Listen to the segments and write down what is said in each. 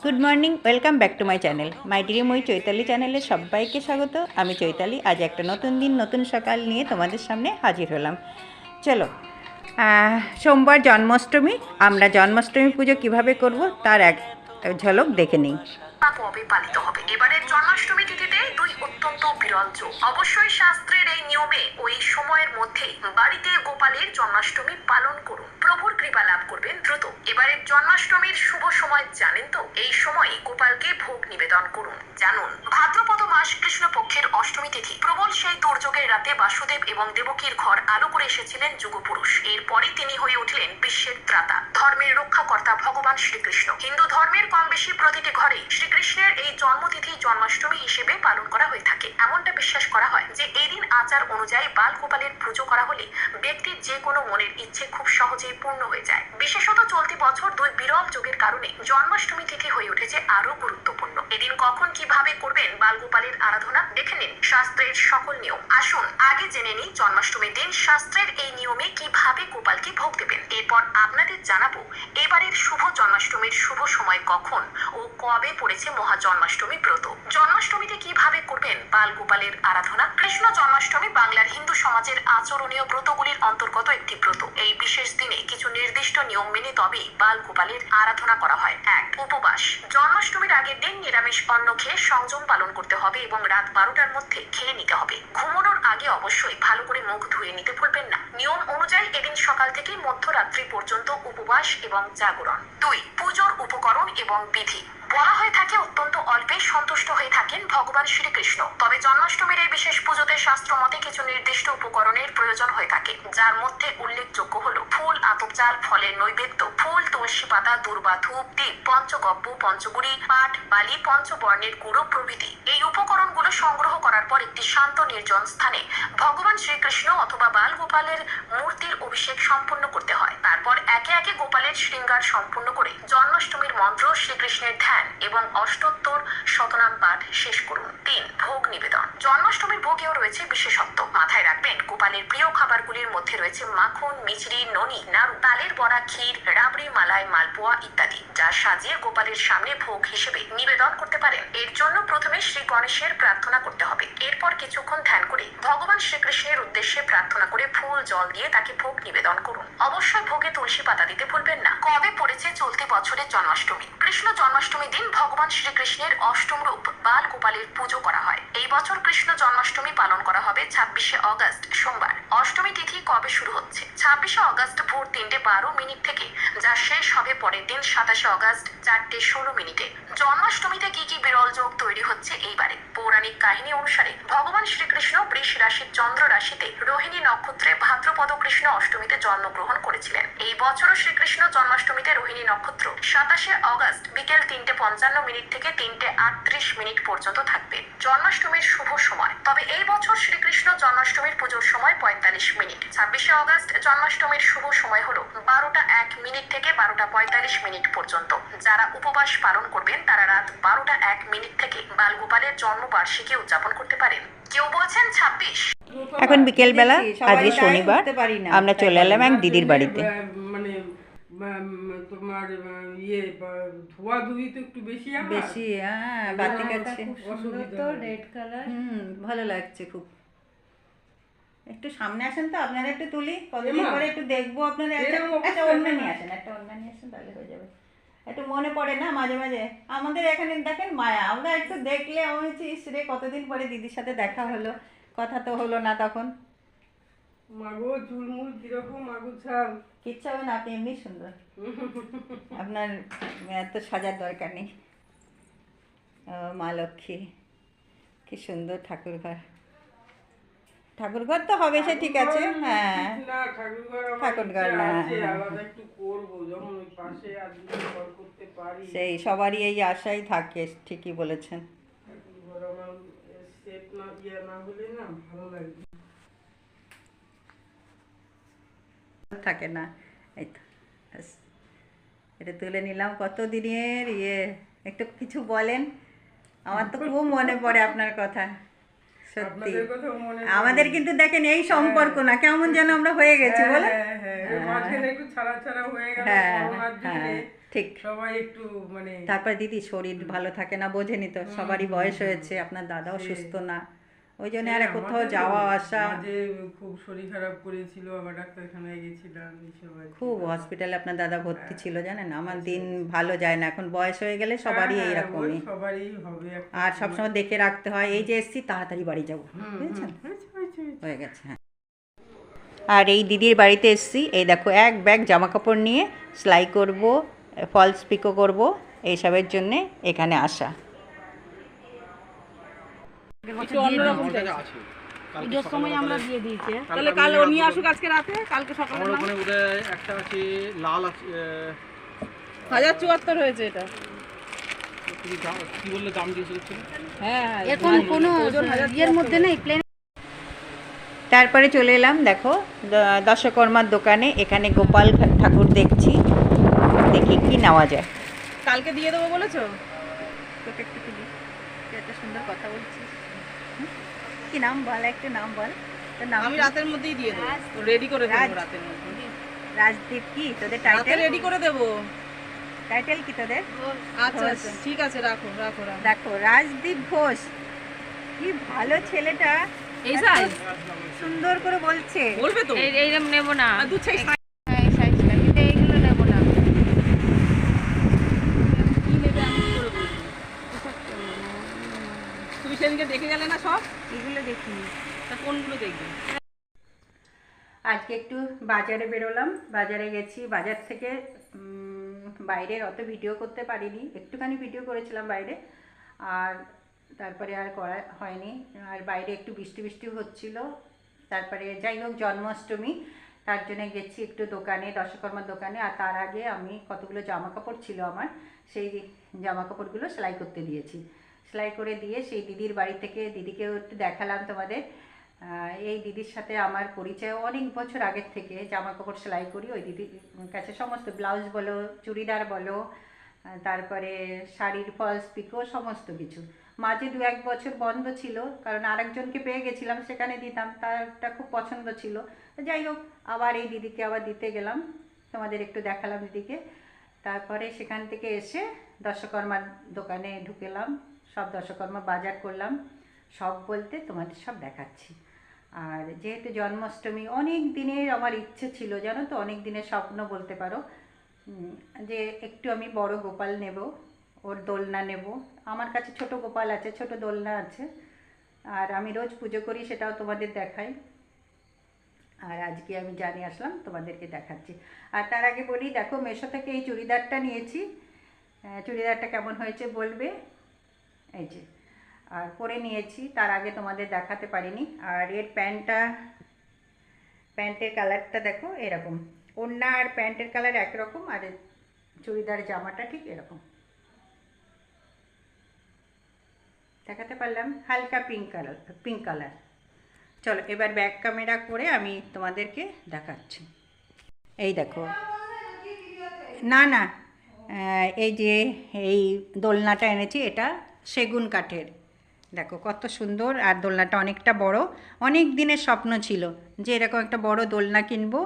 Good morning, welcome back to my channel my dream ওই চৈতালি চ্যানেলে সবাইকে স্বাগত। আমি চৈতালি। আজ একটা নতুন দিন, নতুন সকাল নিয়ে তোমাদের সামনে হাজির হলাম। চলো, সোমবার জন্মাষ্টমী। আমরা জন্মাষ্টমী পুজো কিভাবে করব তার এক ঝলক দেখে নিই। কবে পালিত হবে? এবারের জন্মাষ্টমী তিথিতে দুই অত্যন্ত বিরল যোগ। অবশ্যই শাস্ত্রের এই নিয়মে ওই সময়ের মধ্যেই বাড়িতে গোপালের জন্মাষ্টমী পালন করুন, প্রভুর কৃপা লাভ করবেন দ্রুত। এবারের জন্মাষ্টমীর শুভ সময় জানেন তো? এই সময় গোপালকে ভোগ নিবেদন করুন। জানুন, ভাদ্রপদ মাস কৃষ্ণপক্ষের অষ্টমী তিথি। প্রবল সেই দুর্যোগের রাতে বাসুদেব এবং দেবকীর ঘর আলো করে এসেছিলেন যুগপুরুষ। এরপরে তিনি হয়ে উঠলেন বিশ্বের ত্রাতা, ধর্মের রক্ষাকর্তা ভগবান শ্রীকৃষ্ণ। হিন্দু ধর্মের কম বেশি প্রতিটি ঘরে শ্রীকৃষ্ণের এই জন্মতিথি জন্মাষ্টমী হিসেবে পালন করা হয়ে থাকে। এমনটা বিশ্বাস করা হয় যে এই দিন আচার অনুযায়ী বাল গোপালের পুজো করা হলে ব্যক্তির যে কোনো মনের ইচ্ছে খুব সহজেই পূর্ণ হয়ে যায়। বিশেষত চলতি বছর দুই বিরল যোগের কারণে জন্মাষ্টমী তিথি হয়ে উঠেছে আরো গুরুত্বপূর্ণ। এদিন কখন কিভাবে করবেন বাল গোপালের আরাধনা দেখে নিন শাস্ত্রের সকল নিয়ম। আসুন আগে জেনে নিই জন্মাষ্টমীর দিন শাস্ত্রের এই নিয়মে কিভাবে গোপালকে ভোগ দেবেন। এরপর আপনাদের জানাবো এবারের শুভ জন্মাষ্টমীর শুভ সময় কখন ও কবে পড়েছে মহা জন্মাষ্টমী ব্রত। জন্মাষ্টমীতে কিভাবে করবেন বাল গোপালের আরাধনা। কৃষ্ণ জন্মাষ্টমী বাংলার হিন্দু সমাজের আচরণীয় ব্রতগুলির অন্তর্গত একটি ব্রত। এই বিশেষ দিনে কিছু নির্দিষ্ট নিয়ম মেনে তবেই বাল গোপালের আরাধনা করা হয়। 1. উপবাস। জন্মাষ্টমীর আগের দিন নিরামিষ অন্ন খেয়ে সংযম পালন করতে হবে এবং রাত 12টার মধ্যে খেয়ে নিতে হবে। ঘুমানোর আগে অবশ্যই ভালো করে মুখ ধুয়ে নিতে ভুলবেন না। নিয়ম অনুযায়ী এদিন সকাল থেকে মধ্যরাত্রি পর্যন্ত উপবাস এবং জাগরণ। 2. পুজোর উপকরণ এবং বিধি। বলা হয়ে থাকে অত্যন্ত অল্পে সন্তুষ্ট হয়ে থাকেন ভগবান শ্রীকৃষ্ণ। তবে জন্মাষ্টমীর এই বিশেষ পুজোতে শাস্ত্র মতে কিছু নির্দিষ্ট উপকরণের প্রয়োজন হয়ে থাকে, যার মধ্যে উল্লেখযোগ্য হলো ফুল, আতপ চাল, ফলের নৈবেদ্য, ফুল, তুলসী পাতা, দূর্বা, ধূপ, দীপ, পঞ্চগব্য, পঞ্চগুড়ি, পাট, বালি, পঞ্চবর্ণের গুঁড়ো প্রভৃতি। এই উপকরণগুলো সংগ্রহ করার পর একটি শান্ত নির্জন স্থানে ভগবান শ্রীকৃষ্ণ অথবা বাল গোপালের মূর্তির অভিষেক সম্পন্ন করতে হয়। তারপর একে একে গোপালের শৃঙ্গার সম্পূর্ণ করে জন্মাষ্টমীর মন্ত্র, শ্রীকৃষ্ণের ধ্যান এবং অষ্টোত্তর শতনাম পাঠ শেষ করুন। 3. ভোগ নিবেদন। জন্মাষ্টমীর ভোগেও রয়েছে বিশেষত্ব। মাথায় রাখবেন গোপালের প্রিয় খাবারগুলির মধ্যে রয়েছে মাখন, মিচড়ি, ননি, নাড়ু, তালের বড়া, ক্ষীর, রাবড়ি, মালাই, মালপোয়া ইত্যাদি, যা সাজিয়ে গোপালের সামনে ভোগ হিসেবে নিবেদন করতে পারেন। এর জন্য প্রথমে শ্রী গণেশের প্রার্থনা করতে হবে। এরপর কিছুক্ষণ ধ্যান করে ভগবান শ্রীকৃষ্ণের উদ্দেশ্যে প্রার্থনা করে ফুল জল দিয়ে তাকে ভোগ নিবেদন করুন। অবশ্যই ভোগে তুলসী পাতা দিতে ভুলবেন না। কবে পড়েছে চলতি বছরের জন্মাষ্টমী? কৃষ্ণ জন্মাষ্টমী দিন ভগবান শ্রীকৃষ্ণের অষ্টম রূপ বাল গোপালের পুজো করা হয়। এই বছর কৃষ্ণ জন্মাষ্টমী পালন করা হবে 26শে অগস্ট সোমবার। অষ্টমী তিথি কবে শুরু হচ্ছে? 26শে অগস্ট ভোর 3:12 থেকে, যা শেষ হবে পরের দিন 27শে অগস্ট 4:16। জন্মাষ্টমীতে কি কি বিরল যোগ তৈরি হচ্ছে এইবারে? পৌরাণিক কাহিনী অনুসারে ভগবান শ্রীকৃষ্ণ বৃষ রাশির চন্দ্র রাশিতে রোহিণী নক্ষত্রে ভাদ্রপদ কৃষ্ণ অষ্টমীতে জন্মগ্রহণ করেছিলেন। এই বছরও শ্রীকৃষ্ণ জন্মাষ্টমীতে রোহিণী নক্ষত্র 27শে অগস্ট বিকেল 3:55 থেকে 3:38 পর্যন্ত থাকবে। জন্মাষ্টমীর শুভ সময়। তবে এই বছর শ্রীকৃষ্ণ জন্মাষ্টমীর পুজোর সময় 45 মিনিট। 26শে অগস্ট জন্মাষ্টমীর শুভ সময় হলো 12:01 থেকে 12:45 পর্যন্ত। যারা উপবাস পালন করবেন তারা রাত 12:01 থেকে বালগোপালের জন্মবার্ষিকী উদযাপন করতে পারেন। কেউ বলছেন 26। এখন বিকেলবেলা, আজকে শনিবার, আমরা চলে এলাম এক দিদির বাড়িতে। মানে তোমার ইয়ে ধোয়াধুয়ি তো একটু বেশি বেশি, হ্যাঁ, বাতি কাছে অসুবিধা রেড কালার। ভালো লাগছে খুব। একটু সামনে আসেন তো, আপনারা একটু তুলি, কতদিন পরে একটু দেখবো আপনারা। একটা অন্য নিয়ে আসেন, একটা অন্য নিয়ে আসেন, তাহলে হয়ে যাবে। একটু মনে পড়ে না মাঝে মাঝে আমাদের এখানে, দেখেন মায়া, আমরা একটু দেখলে আমি হচ্ছে ইসরে কতদিন পরে দিদির সাথে দেখা হলো, কথা তো হলো না তখন। মাগো চুলমুল কিরকম, মাগো ছাল। কিচ্ছু হবে না, আপনি এমনি সুন্দর, আপনার এত সাজার দরকার নেই। ও মা লক্ষ্মী, কি সুন্দর ঠাকুরঘর। ঠাকুরঘর তো হবে, সে ঠিক আছে, হ্যাঁ, না ঠাকুরঘর ঠাকুরঘর না, আলাদা একটু করবো যখন ওই পাশে আর দুটো ঘর করতে পারি। সেই সবারই এই আশাই থাকে, ঠিকই বলেছেন। ঠাকুরঘর আমার সেট না ইয়ে না হলে না ভালো লাগবে থাকে না। এই তো ব্যাস, এটা তুলে নিলাম। কত দিনের ইয়ে, একটু কিছু বলেন, আমার তো খুব মনে পড়ে আপনার কথা, সত্যি। আপনাদের কথাও মনে পড়ে। আমাদের কিন্তু দেখেন এই সম্পর্ক না, কেমন যেন আমরা হয়ে গেছি, বলে। মাঝখানে একটু ছাড়া ছাড়া হয়ে গেল হ্যাঁ করোনার হ্যাঁ, জন্যে। ঠিক। সবাই একটু মানে তারপর দিদি শরীর ভালো থাকে না, বোঝেনি তো, সবারই বয়স হয়েছে, আপনার দাদাও সুস্থ না, ওই জন্য আর কোথাও আমাদেরও যাওয়া আসা। মাঝে খুব শরীর খারাপ করেছিল, আবার ডাক্তারখানায় গেছিলাম এইসব আর কি। খুব হসপিটালে আপনার দাদা ভর্তি ছিল জানেন, আমার আচ্ছা, দিন ভালো যায় না, এখন বয়স হয়ে গেলে সবারই হ্যাঁ, এইরকমই। ওই সবারই হবে একটা আর সময়। সবসময় দেখে রাখতে হয়, এই যে এসছি তাড়াতাড়ি বাড়ি যাবো, বুঝেছেন, হয়েছে। হয়ে গেছে। হ্যাঁ, আর এই দিদির বাড়িতে এসছি, এই দেখো এক ব্যাগ জামা কাপড় নিয়ে সেলাই করব, ফলস পিকো করব, এইসবের জন্যে এখানে আসা। একটু অন্যরকম চাই। পুজোর সময় আমরা দিয়ে দিয়েছি। তাহলে কাল ও নিয়ে আসুক আজকে রাতে, কালকে সকালে আমার নাও। ওখানে বোধহয় একটা আছে লাল আছে 1074 হয়েছে এটা। তুমি কি বললে দাম দিয়ে শুরু হ্যাঁ, এখন কোনো ইয়ের মধ্যে নেই, প্লেন। তারপরে চলে এলাম দেখো দশকর্মার দোকানে, এখানে গোপাল ঠাকুর দেখছি, দেখি কি নেওয়া যায়। কালকে দিয়ে দেবো বলেছো? তোকে একটু তুলি, তুই এত সুন্দর কথা বলছিস, কি নাম বল, একটু নাম বল, তোর নাম আমি কি? রাতের মধ্যেই দিয়ে দেবো, রেডি করে রাজ। দেবো রাতের মধ্যে। রাজদীপ কি তোদের রাতে টাইটেল? রেডি করে দেবো। টাইটেল কি তোদের? আচ্ছা ঘোষ। আচ্ছা, ঠিক আছে, রাখো রাখো রাখো। দেখো রাজদীপ ঘোষ, কি ভালো ছেলেটা, এই সাইজ সুন্দর করে বলছে। বলবে তো? এইরকম নেবো না, আর দু সাইজ এই সাইজটা, কিন্তু এইগুলো নেবো না। কি নেবে আমি কি করে বলবো? তুমি সেদিনকে দেখে গেলে না সব? এগুলো দেখিনি। তা কোনগুলো দেখবে? আজকে একটু বাজারে বেরোলাম, বাজারে গেছি, বাজার থেকে বাইরের অত ভিডিও করতে পারিনি, একটুখানি ভিডিও করেছিলাম বাইরে, আর তারপরে আর করা হয়নি। আর বাইরে একটু বৃষ্টি বৃষ্টি হচ্ছিল, তারপরে যাই হোক জন্মাষ্টমী, তার জন্য গেছি একটু দোকানে, দশকর্মার দোকানে। আর তার আগে আমি কতগুলো জামা কাপড় ছিল আমার, সেই জামা কাপড়গুলো সেলাই করতে দিয়েছি। সেলাই করে দিয়ে সেই দিদির বাড়ি থেকে, দিদিকেও একটু দেখালাম তোমাদের। এই দিদির সাথে আমার পরিচয় অনেক বছর আগের থেকে, জামা কাপড় সেলাই করি ওই দিদির কাছে, সমস্ত ব্লাউজ বলো, চুড়িদার বলো, তারপরে শাড়ির ফলস পিকো, সমস্ত কিছু। মাঝে 2-1 বছর বন্ধ ছিল, কারণ আরেকজনকে পেয়ে গেছিলাম, সেখানে দিতাম, তারটা খুব পছন্দ ছিল। যাই হোক, আবার এই দিদিকে আবার দিতে গেলাম, তোমাদের একটু দেখালাম দিদিকে। তারপরে সেখান থেকে এসে দশকর্মার দোকানে ঢুকেলাম, সব দশকর্মা বাজার করলাম, সব বলতে তোমাদের সব দেখাচ্ছি। আর যেহেতু জন্মাষ্টমী, অনেক দিনের আমার ইচ্ছে ছিল জানো তো, অনেক দিনের স্বপ্ন বলতে পারো, যে একটু আমি বড় গোপাল নেব, ওর দোলনা নেব। আমার কাছে ছোট গোপাল আছে, ছোট দোলনা আছে, আর আমি রোজ পুজো করি, সেটাও তোমাদের দেখাই। আর আজকে আমি জানিয়ে আসলাম, তোমাদেরকে দেখাচ্ছি। আর তার আগে বলি, দেখো মেশো থেকে এই চুড়িদারটা নিয়েছি, চুড়িদারটা কেমন হয়েছে বলবে, এই যে, আর পরে নিয়েছি, তার আগে তোমাদের দেখাতে পারিনি। আর এর প্যান্টের কালারটা দেখো এরকম, ওড়না আর প্যান্টের কালার একরকম, আর চুড়িদার জামাটা ঠিক এরকম, দেখাতে পারলাম, হালকা পিঙ্ক কালার। চলো এবার ব্যাক ক্যামেরা করে আমি তোমাদেরকে দেখাচ্ছি। এই দেখো, না না, এই যে এই দোলনাটা এনেছি, এটা সেগুন কাঠের, দেখো কত সুন্দর। আর দোলনাটা অনেকটা বড়, অনেক দিনের স্বপ্ন ছিল যে এরকম একটা বড় দোলনা কিনবো,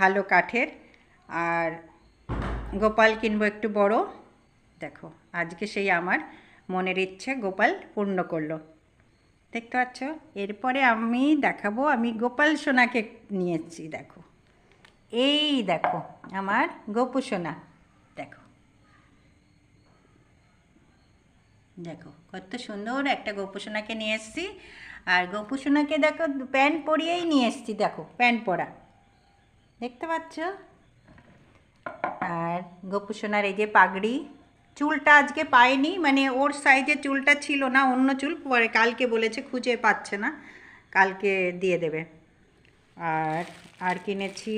ভালো কাঠের, আর গোপাল কিনবো একটু বড়। দেখো আজকে সেই আমার মনের ইচ্ছে গোপাল পূর্ণ করলো, দেখতে পাচ্ছ। এরপরে আমি দেখাবো, আমি গোপাল সোনাকে নিয়েছি, দেখো এই দেখো আমার গোপু সোনা, দেখো দেখো কত সুন্দর একটা গোপু সোনাকে নিয়ে এসেছি। আর গোপু সোনাকে দেখো প্যান্ট পরিয়েই নিয়ে এসেছি, দেখো প্যান্ট পরা, দেখতে পাচ্ছ। আর গোপু সোনার এই যে পাগড়ি, চুলটা আজকে পাইনি, মানে ওর সাইজে চুলটা ছিল না, অন্য চুল, পরে কালকে বলেছে খুঁজে পাচ্ছে না, কালকে দিয়ে দেবে। আর কিনেছি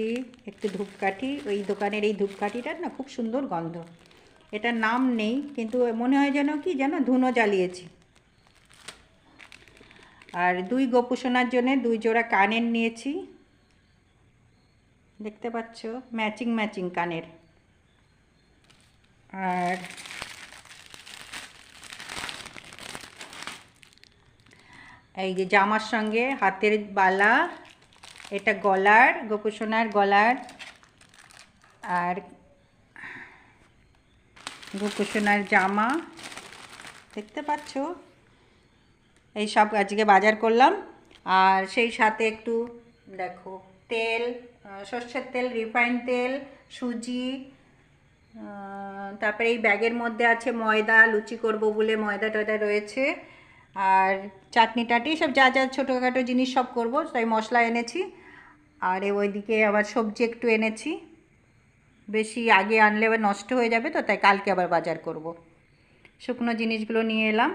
একটু ধূপকাঠি, ওই দোকানের এই ধূপকাঠিটার না খুব সুন্দর গন্ধ, এটার নাম নেই, কিন্তু মনে হয় যেন কি যেন ধুনো জ্বালিয়েছি। আর 2 গোপু সোনার জন্য 2 জোড়া কানের নিয়েছি, দেখতে পাচ্ছ, ম্যাচিং কানের। আর এই যে জামার সঙ্গে হাতের বালা, এটা গলার, গোপু সোনার গলার। আর গোকুসোনার জামা দেখতে পাচ্ছ, এই সব আজকে বাজার করলাম। আর সেই সাথে একটু দেখো তেল, সর্ষের তেল, রিফাইন তেল, সুজি, তারপরে এই ব্যাগের মধ্যে আছে ময়দা, লুচি করব বলে ময়দা টয়দা রয়েছে, আর চাটনি টাটনি সব যা যা ছোটোখাটো জিনিস সব করব, তাই মশলা এনেছি। আর ওইদিকে আবার সবজি একটু এনেছি, বেশি আগে আনলে আবার নষ্ট হয়ে যাবে, তো তাই কালকে আবার বাজার করব। শুকনো জিনিসগুলো নিয়ে এলাম।